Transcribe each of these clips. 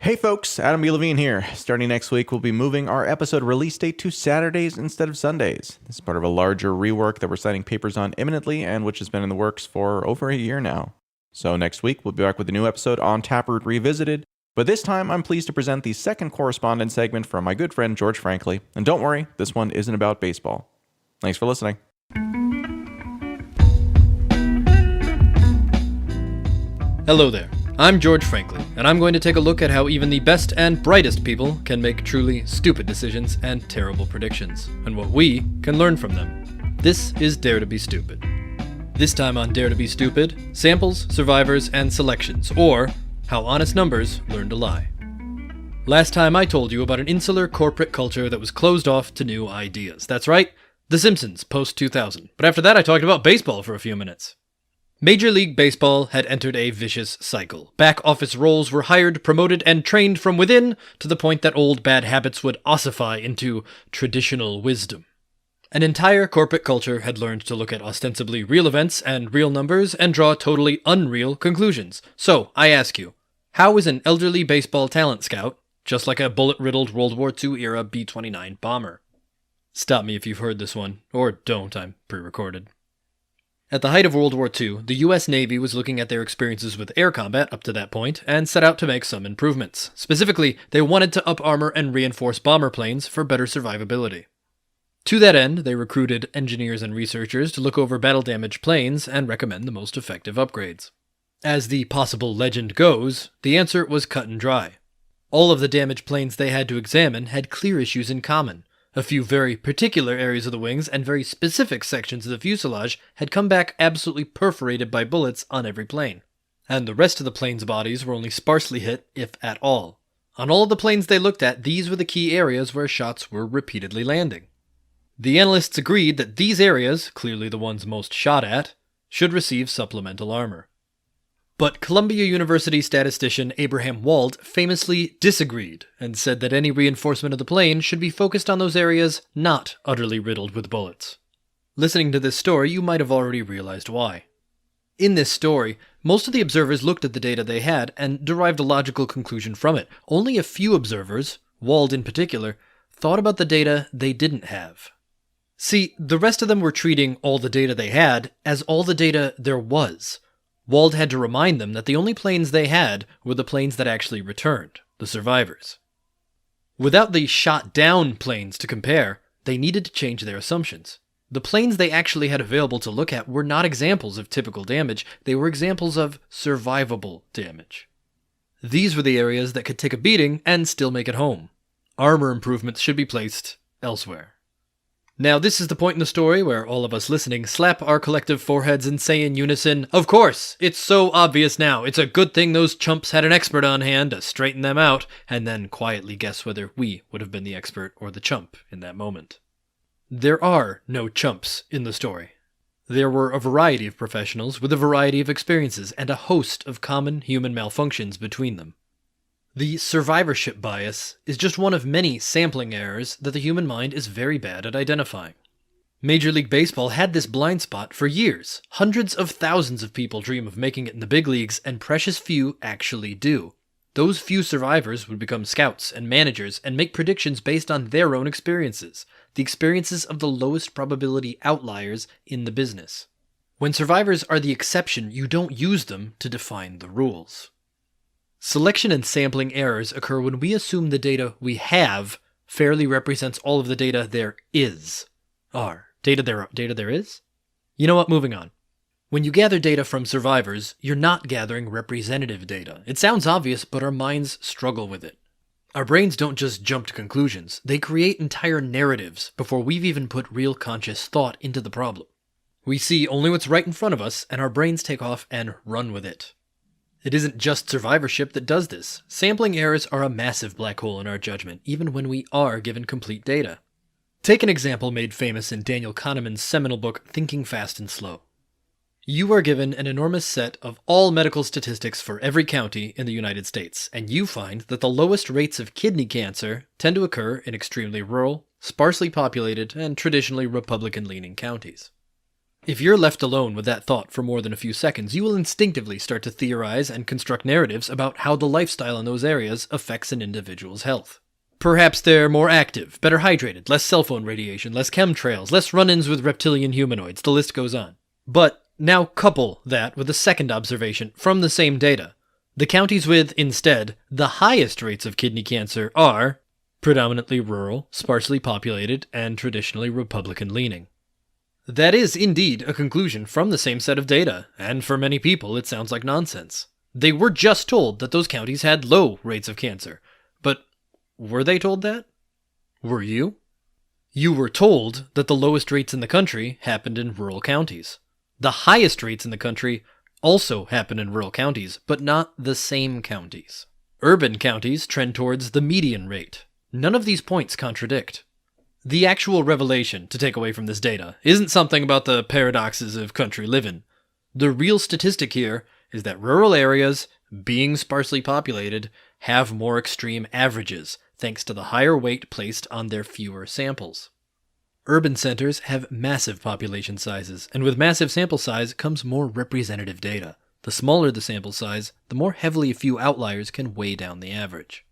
Hey folks, Adam B. Levine here. Starting next week, we'll be moving our episode release date to Saturdays instead of Sundays. This is part of a larger rework that we're signing papers on imminently and which has been in the works for over a year now. So next week, we'll be back with a new episode on Taproot Revisited. But this time, I'm pleased to present the second correspondent segment from my good friend George Frankly. And don't worry, this one isn't about baseball. Thanks for listening. Hello there. I'm George Frankly, and I'm going to take a look at how even the best and brightest people can make truly stupid decisions and terrible predictions, and what we can learn from them. This is Dare to be Stupid. This time on Dare to be Stupid, samples, survivors, and selections, or how honest numbers learn to lie. Last time I told you about an insular corporate culture that was closed off to new ideas. That's right, The Simpsons post-2000. But after that I talked about baseball for a few minutes. Major League Baseball had entered a vicious cycle. Back office roles were hired, promoted, and trained from within to the point that old bad habits would ossify into traditional wisdom. An entire corporate culture had learned to look at ostensibly real events and real numbers and draw totally unreal conclusions. So, I ask you, how is an elderly baseball talent scout just like a bullet-riddled World War II era B-29 bomber? Stop me if you've heard this one, or don't, I'm pre-recorded. At the height of World War II, the US Navy was looking at their experiences with air combat up to that point and set out to make some improvements. Specifically, they wanted to up-armor and reinforce bomber planes for better survivability. To that end, they recruited engineers and researchers to look over battle-damaged planes and recommend the most effective upgrades. As the possible legend goes, the answer was cut and dry. All of the damaged planes they had to examine had clear issues in common. A few very particular areas of the wings and very specific sections of the fuselage had come back absolutely perforated by bullets on every plane. And the rest of the plane's bodies were only sparsely hit, if at all. On all of the planes they looked at, these were the key areas where shots were repeatedly landing. The analysts agreed that these areas, clearly the ones most shot at, should receive supplemental armor. But Columbia University statistician Abraham Wald famously disagreed and said that any reinforcement of the plane should be focused on those areas not utterly riddled with bullets. Listening to this story, you might have already realized why. In this story, most of the observers looked at the data they had and derived a logical conclusion from it. Only a few observers, Wald in particular, thought about the data they didn't have. See, the rest of them were treating all the data they had as all the data there was. Wald had to remind them that the only planes they had were the planes that actually returned, the survivors. Without the shot-down planes to compare, they needed to change their assumptions. The planes they actually had available to look at were not examples of typical damage, they were examples of survivable damage. These were the areas that could take a beating and still make it home. Armor improvements should be placed elsewhere. Now, this is the point in the story where all of us listening slap our collective foreheads and say in unison, "Of course! It's so obvious now! It's a good thing those chumps had an expert on hand to straighten them out," and then quietly guess whether we would have been the expert or the chump in that moment. There are no chumps in the story. There were a variety of professionals with a variety of experiences and a host of common human malfunctions between them. The survivorship bias is just one of many sampling errors that the human mind is very bad at identifying. Major League Baseball had this blind spot for years. Hundreds of thousands of people dream of making it in the big leagues, and precious few actually do. Those few survivors would become scouts and managers and make predictions based on their own experiences, the experiences of the lowest probability outliers in the business. When survivors are the exception, you don't use them to define the rules. Selection and sampling errors occur when we assume the data we have fairly represents all of the data there is. Data there is? You know what, moving on. When you gather data from survivors, you're not gathering representative data. It sounds obvious, but our minds struggle with it. Our brains don't just jump to conclusions, they create entire narratives before we've even put real conscious thought into the problem. We see only what's right in front of us, and our brains take off and run with it. It isn't just survivorship that does this. Sampling errors are a massive black hole in our judgment, even when we are given complete data. Take an example made famous in Daniel Kahneman's seminal book, Thinking Fast and Slow. You are given an enormous set of all medical statistics for every county in the United States, and you find that the lowest rates of kidney cancer tend to occur in extremely rural, sparsely populated, and traditionally Republican-leaning counties. If you're left alone with that thought for more than a few seconds, you will instinctively start to theorize and construct narratives about how the lifestyle in those areas affects an individual's health. Perhaps they're more active, better hydrated, less cell phone radiation, less chemtrails, less run-ins with reptilian humanoids, the list goes on. But now couple that with a second observation from the same data. The counties with, instead, the highest rates of kidney cancer are predominantly rural, sparsely populated, and traditionally Republican-leaning. That is indeed a conclusion from the same set of data, and for many people it sounds like nonsense. They were just told that those counties had low rates of cancer. But were they told that? Were you? You were told that the lowest rates in the country happened in rural counties. The highest rates in the country also happen in rural counties, but not the same counties. Urban counties trend towards the median rate. None of these points contradict. The actual revelation to take away from this data isn't something about the paradoxes of country living. The real statistic here is that rural areas, being sparsely populated, have more extreme averages, thanks to the higher weight placed on their fewer samples. Urban centers have massive population sizes, and with massive sample size comes more representative data. The smaller the sample size, the more heavily a few outliers can weigh down the average.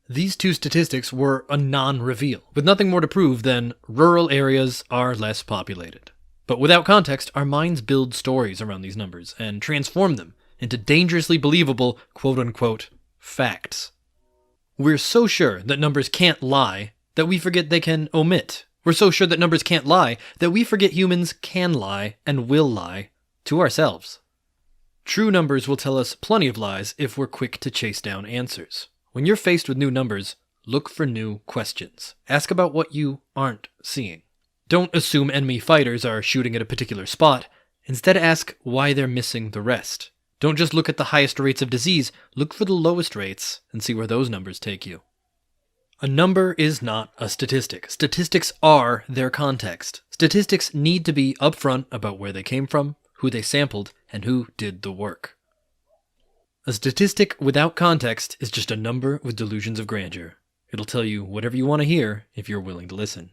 These two statistics were a non-reveal, with nothing more to prove than rural areas are less populated. But without context, our minds build stories around these numbers and transform them into dangerously believable quote-unquote facts. We're so sure that numbers can't lie that we forget they can omit. We're so sure that numbers can't lie that we forget humans can lie and will lie to ourselves. True numbers will tell us plenty of lies if we're quick to chase down answers. When you're faced with new numbers, look for new questions. Ask about what you aren't seeing. Don't assume enemy fighters are shooting at a particular spot. Instead, ask why they're missing the rest. Don't just look at the highest rates of disease, look for the lowest rates and see where those numbers take you. A number is not a statistic. Statistics are their context. Statistics need to be upfront about where they came from, who they sampled, and who did the work. A statistic without context is just a number with delusions of grandeur. It'll tell you whatever you want to hear if you're willing to listen.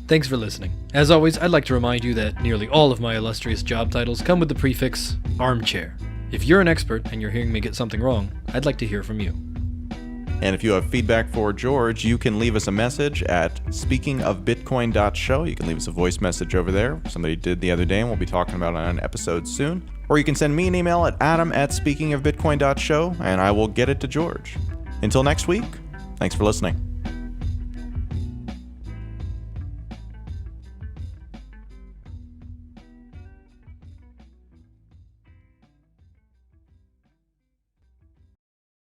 Thanks for listening. As always, I'd like to remind you that nearly all of my illustrious job titles come with the prefix armchair. If you're an expert and you're hearing me get something wrong, I'd like to hear from you. And if you have feedback for George, you can leave us a message at speakingofbitcoin.show. You can leave us a voice message over there. Somebody did the other day, and we'll be talking about it on an episode soon. Or you can send me an email at adam@speakingofbitcoin.show, and I will get it to George. Until next week, thanks for listening.